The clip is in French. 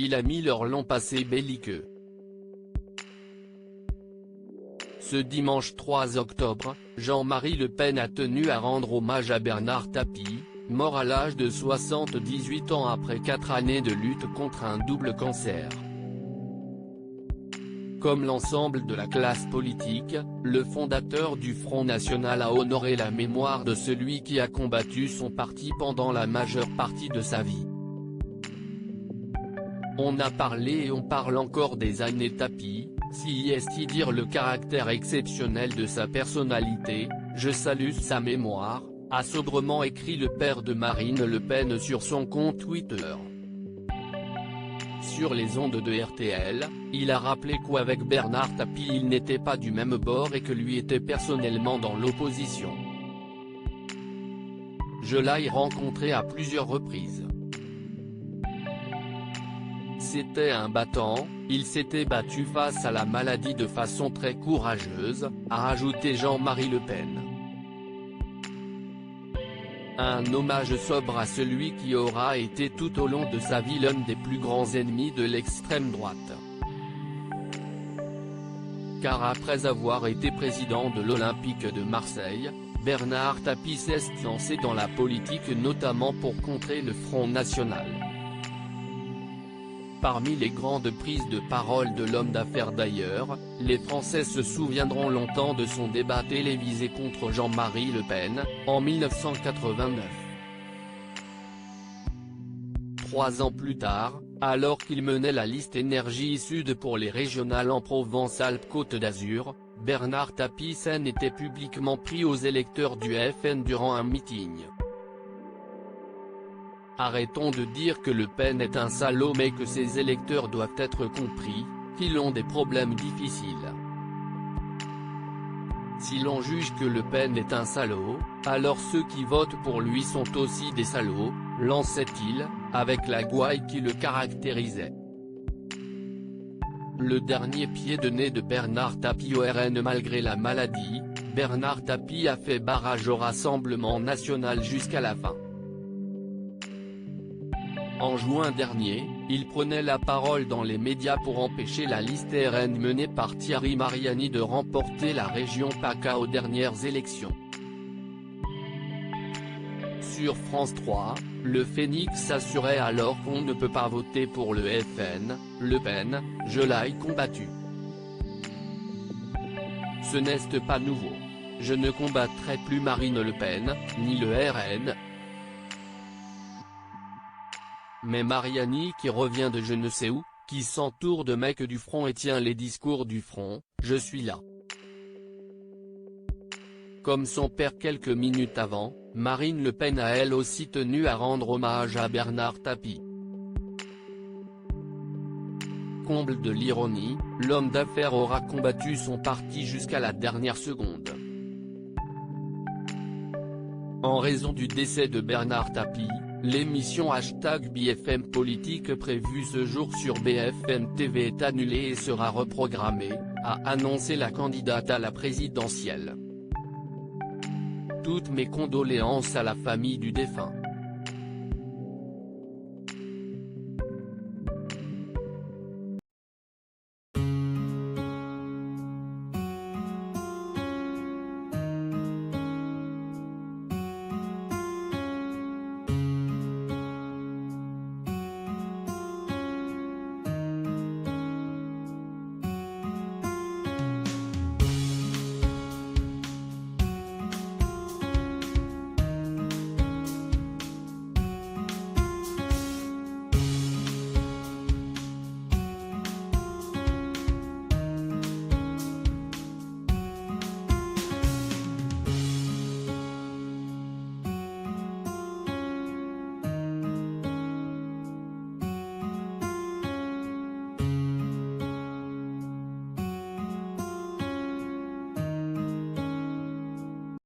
il a mis leur long passé belliqueux. Ce dimanche 3 octobre, Jean-Marie Le Pen a tenu à rendre hommage à Bernard Tapie, mort à l'âge de 78 ans après 4 années de lutte contre un double cancer. Comme l'ensemble de la classe politique, le fondateur du Front National a honoré la mémoire de celui qui a combattu son parti pendant la majeure partie de sa vie. On a parlé et on parle encore des années Tapie, si est dire le caractère exceptionnel de sa personnalité, je salue sa mémoire, a sobrement écrit le père de Marine Le Pen sur son compte Twitter. Sur les ondes de RTL, il a rappelé qu'avec Bernard Tapie il n'était pas du même bord et que lui était personnellement dans l'opposition. Je l'ai rencontré à plusieurs reprises. C'était un battant, il s'était battu face à la maladie de façon très courageuse, a rajouté Jean-Marie Le Pen. Un hommage sobre à celui qui aura été tout au long de sa vie l'un des plus grands ennemis de l'extrême droite. Car après avoir été président de l'Olympique de Marseille, Bernard Tapie s'est lancé dans la politique notamment pour contrer le Front National. Parmi les grandes prises de parole de l'homme d'affaires d'ailleurs, les Français se souviendront longtemps de son débat télévisé contre Jean-Marie Le Pen, en 1989. 3 ans plus tard, alors qu'il menait la liste Énergie Sud pour les régionales en Provence-Alpes-Côte d'Azur, Bernard Tapie s'en était publiquement pris aux électeurs du FN durant un meeting. Arrêtons de dire que Le Pen est un salaud mais que ses électeurs doivent être compris, qu'ils ont des problèmes difficiles. Si l'on juge que Le Pen est un salaud, alors ceux qui votent pour lui sont aussi des salauds, lançait-il, avec la gouaille qui le caractérisait. Le dernier pied de nez de Bernard Tapie au RN malgré la maladie, Bernard Tapie a fait barrage au Rassemblement national jusqu'à la fin. En juin dernier, il prenait la parole dans les médias pour empêcher la liste RN menée par Thierry Mariani de remporter la région PACA aux dernières élections. Sur France 3, le Phénix assurait alors qu'on ne peut pas voter pour le FN, Le Pen, je l'ai combattu. Ce n'est pas nouveau. Je ne combattrai plus Marine Le Pen, ni le RN. Mais Mariani qui revient de je ne sais où, qui s'entoure de mecs du front et tient les discours du front, je suis là. Comme son père quelques minutes avant, Marine Le Pen a elle aussi tenu à rendre hommage à Bernard Tapie. Comble de l'ironie, l'homme d'affaires aura combattu son parti jusqu'à la dernière seconde. En raison du décès de Bernard Tapie, l'émission #BFM Politique prévue ce jour sur BFM TV est annulée et sera reprogrammée, a annoncé la candidate à la présidentielle. Toutes mes condoléances à la famille du défunt.